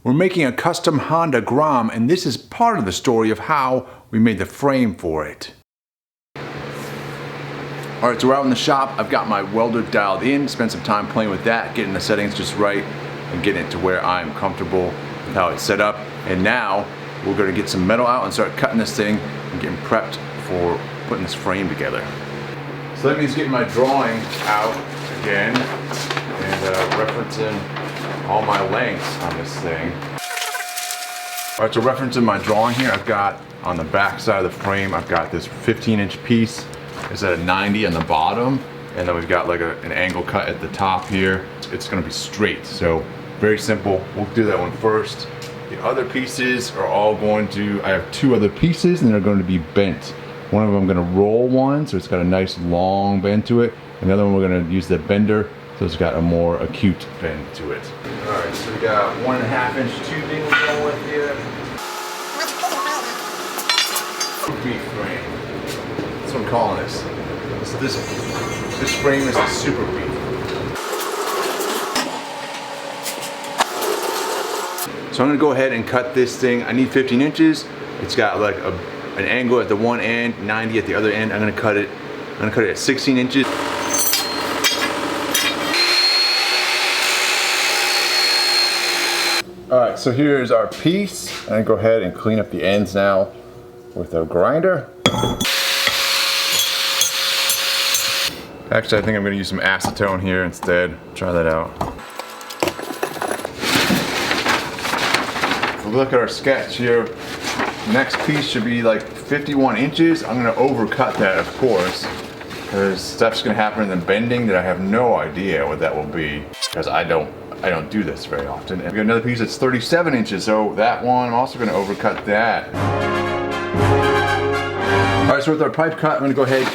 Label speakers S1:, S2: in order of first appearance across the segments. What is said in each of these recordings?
S1: We're making a custom Honda Grom, and this is part of the story of how we made the frame for it. Alright, so we're out in the shop. I've got my welder dialed in, spent some time playing with that, getting the settings just right, and getting it to where I'm comfortable with how it's set up. And now we're going to get some metal out and start cutting this thing and getting prepped for putting this frame together. So that means getting my drawing out again and referencing all my lengths on this thing. Alright, so referencing my drawing here, I've got on the back side of the frame, I've got this 15-inch piece. It's at a 90 on the bottom, and then we've got like an angle cut at the top here. It's going to be straight, so very simple. We'll do that one first. The other pieces are all going to, I have two other pieces and they're going to be bent. One of them I'm going to roll one, so it's got a nice long bend to it. And the other one we're going to use the bender, so it's got a more acute bend to it. Alright, so we got 1.5-inch tubing we're going with here. Beef frame. That's what I'm calling this. So this frame is the super beef. So I'm going to go ahead and cut this thing. I need 15 inches. It's got like an angle at the one end, 90 at the other end. I'm going to cut it at 16 inches. Alright, so here's our piece. I'm going to go ahead and clean up the ends now with a grinder. Actually, I think I'm going to use some acetone here instead. Try that out. If we look at our sketch here, next piece should be like 51 inches. I'm going to overcut that, of course, because stuff's going to happen in the bending that I have no idea what that will be, because I don't do this very often. And we got another piece that's 37 inches, so that one I'm also going to overcut that. Alright, so with our pipe cut, I'm going to go ahead and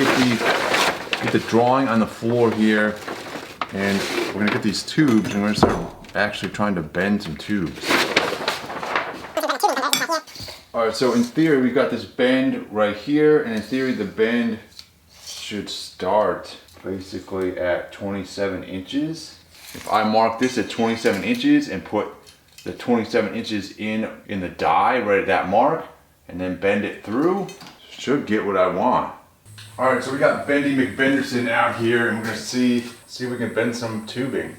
S1: get the drawing on the floor here, and we're going to get these tubes, and we're going to start actually trying to bend some tubes. Alright, so in theory we've got this bend right here, and in theory the bend should start basically at 27 inches. If I mark this at 27 inches and put the 27 inches in the die right at that mark, and then bend it through, should get what I want. Alright, so we got Bendy McBenderson out here, and we're going to see if we can bend some tubing.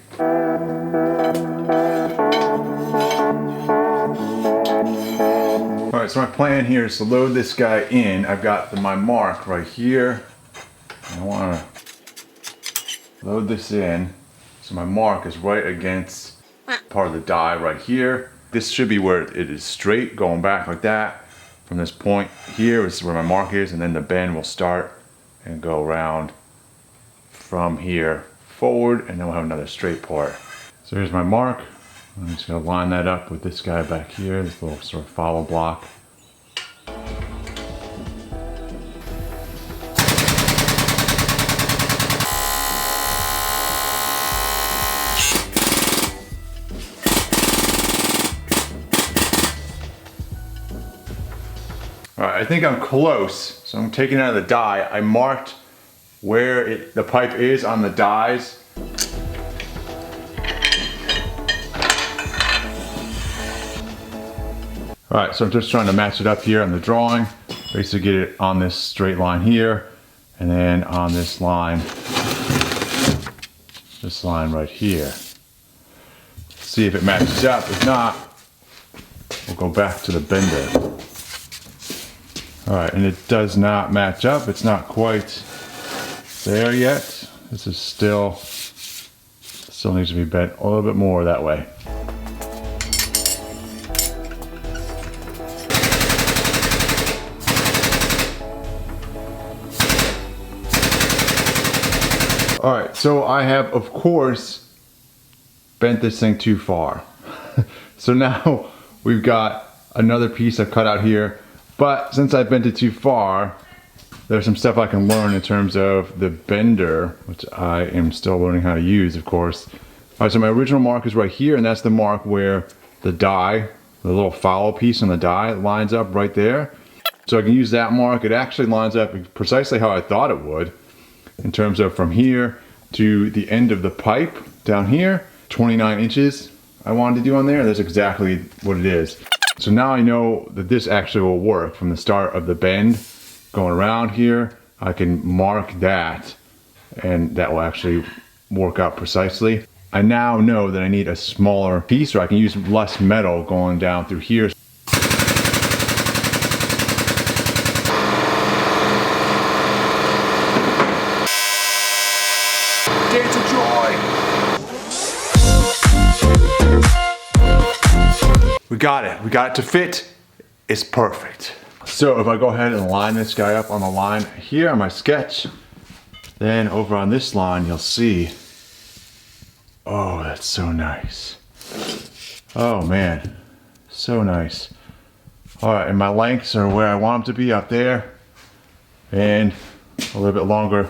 S1: Alright, so my plan here is to load this guy in. I've got my mark right here. I want to load this in. So my mark is right against part of the die right here. This should be where it is straight, going back like that. From this point here is where my mark is, and then the bend will start and go around from here forward, and then we'll have another straight part. So here's my mark. I'm just going to line that up with this guy back here, this little sort of follow block. Alright, I think I'm close, so I'm taking it out of the die. I marked where the pipe is on the dies. Alright, so I'm just trying to match it up here on the drawing. Basically get it on this straight line here, and then on this line right here. See if it matches up. If not, we'll go back to the bender. Alright, and it does not match up. It's not quite there yet. This is still needs to be bent a little bit more that way. Alright, so I have, of course, bent this thing too far. So now we've got another piece I've cut out here, but since I bent it too far, there's some stuff I can learn in terms of the bender, which I am still learning how to use, of course. Alright, so my original mark is right here, and that's the mark where the die, the little follow piece on the die, lines up right there. So I can use that mark. It actually lines up precisely how I thought it would, in terms of from here to the end of the pipe down here, 29 inches I wanted to do on there, that's exactly what it is. So now I know that this actually will work from the start of the bend going around here. I can mark that and that will actually work out precisely. I now know that I need a smaller piece, or I can use less metal going down through here. Dance of joy! We got it to fit. It's perfect. So if I go ahead and line this guy up on the line here on my sketch, then over on this line you'll see, oh, that's so nice. Oh man, so nice. All right, and my lengths are where I want them to be up there, and a little bit longer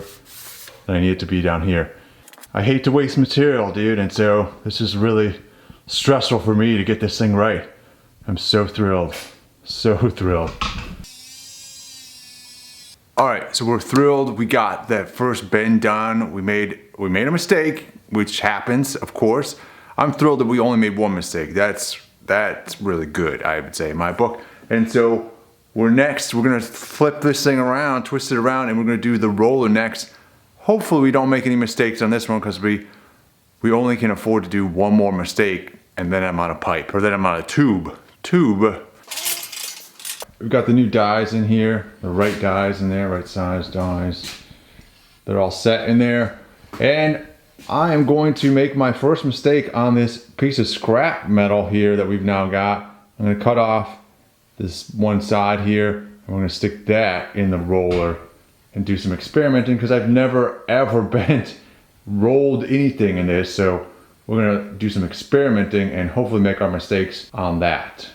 S1: than I need it to be down here. I hate to waste material, dude, and so this is really stressful for me to get this thing right. I'm so thrilled, so thrilled. All right, so we're thrilled. We got that first bend done. We made a mistake, which happens, of course. I'm thrilled that we only made one mistake. That's really good, I would say, in my book. And so we're gonna flip this thing around, twist it around, and we're gonna do the roller next. Hopefully we don't make any mistakes on this one, because we only can afford to do one more mistake, and then I'm out of pipe, or then I'm out of tube. We've got the new dies in here, the right dies in there, right size dies. They're all set in there. And I am going to make my first mistake on this piece of scrap metal here that we've now got. I'm gonna cut off this one side here, and we're gonna stick that in the roller and do some experimenting, because I've never ever rolled anything in this. So we're gonna do some experimenting and hopefully make our mistakes on that.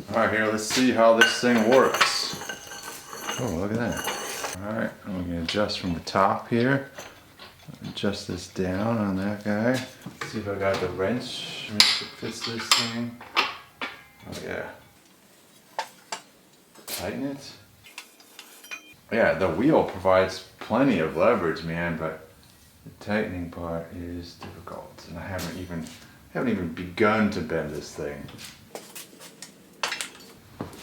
S1: All right, here, let's see how this thing works. Oh, look at that. All right, I'm gonna adjust from the top here. Adjust this down on that guy. See if I got the wrench, make it fits this thing. Oh yeah. Tighten it. Yeah, the wheel provides plenty of leverage, man, but the tightening part is difficult, and I haven't even begun to bend this thing.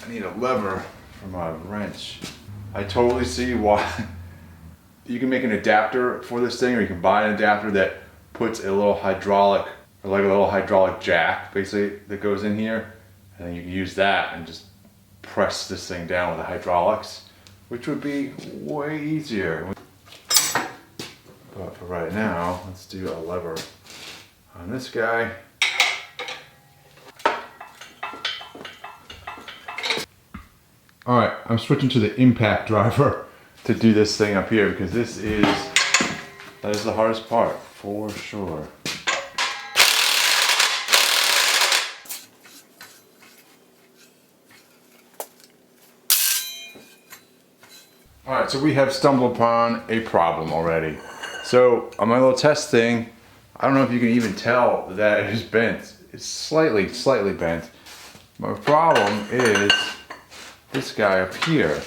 S1: I need a lever for my wrench. I totally see why. You can make an adapter for this thing, or you can buy an adapter that puts a little hydraulic, or like a little hydraulic jack, basically, that goes in here, and then you can use that and just press this thing down with the hydraulics, which would be way easier. But for right now, let's do a lever on this guy. All right, I'm switching to the impact driver to do this thing up here, because that is the hardest part, for sure. All right, so we have stumbled upon a problem already. So on my little test thing, I don't know if you can even tell that it is bent. It's slightly bent. My problem is this guy up here.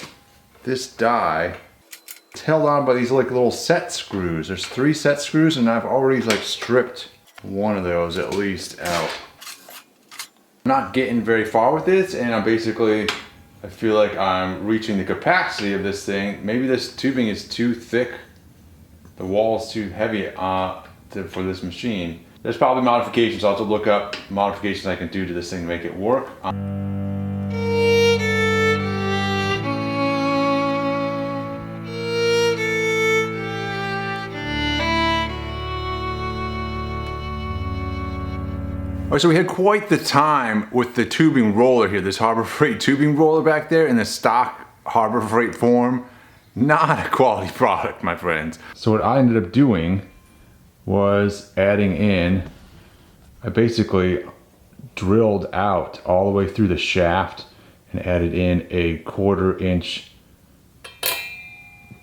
S1: This die, it's held on by these like little set screws. There's 3 set screws, and I've already like stripped one of those at least out. I'm not getting very far with this, and I feel like I'm reaching the capacity of this thing. Maybe this tubing is too thick. The wall is too heavy for this machine. There's probably modifications. I'll have to look up modifications I can do to this thing to make it work. All right, so we had quite the time with the tubing roller here, this Harbor Freight tubing roller back there in the stock Harbor Freight form. Not a quality product, my friends. So what I ended up doing was adding in, I basically drilled out all the way through the shaft and added in a 1/4 inch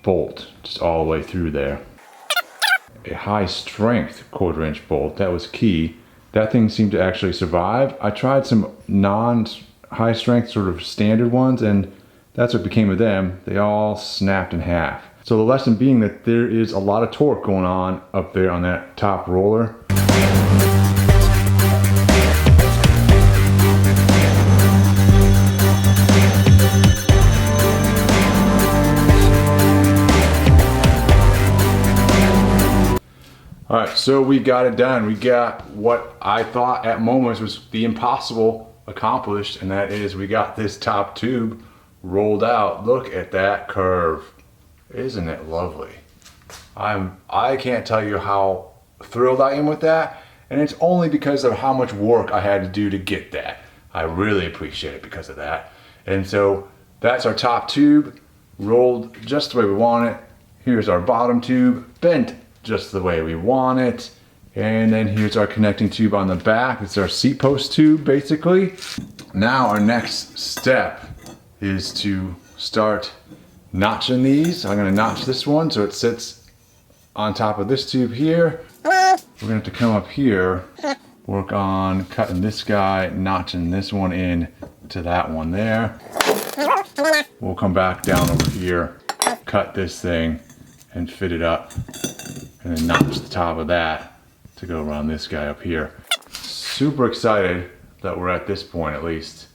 S1: bolt, just all the way through there. A high strength 1/4 inch bolt, that was key. That thing seemed to actually survive. I tried some non-high strength sort of standard ones, and that's what became of them. They all snapped in half. So the lesson being that there is a lot of torque going on up there on that top roller. All right, so we got it done. We got what I thought at moments was the impossible accomplished, and that is we got this top tube rolled out. Look at that curve. Isn't it lovely? I can't tell you how thrilled I am with that, and it's only because of how much work I had to do to get that. I really appreciate it because of that. And so that's our top tube, rolled just the way we want it. Here's our bottom tube, bent just the way we want it. And then here's our connecting tube on the back. It's our seat post tube, basically. Now our next step is to start notching these. I'm gonna notch this one so it sits on top of this tube here. We're gonna have to come up here, work on cutting this guy, notching this one in to that one there. We'll come back down over here, cut this thing, and fit it up, and then notch the top of that to go around this guy up here. Super excited that we're at this point, at least.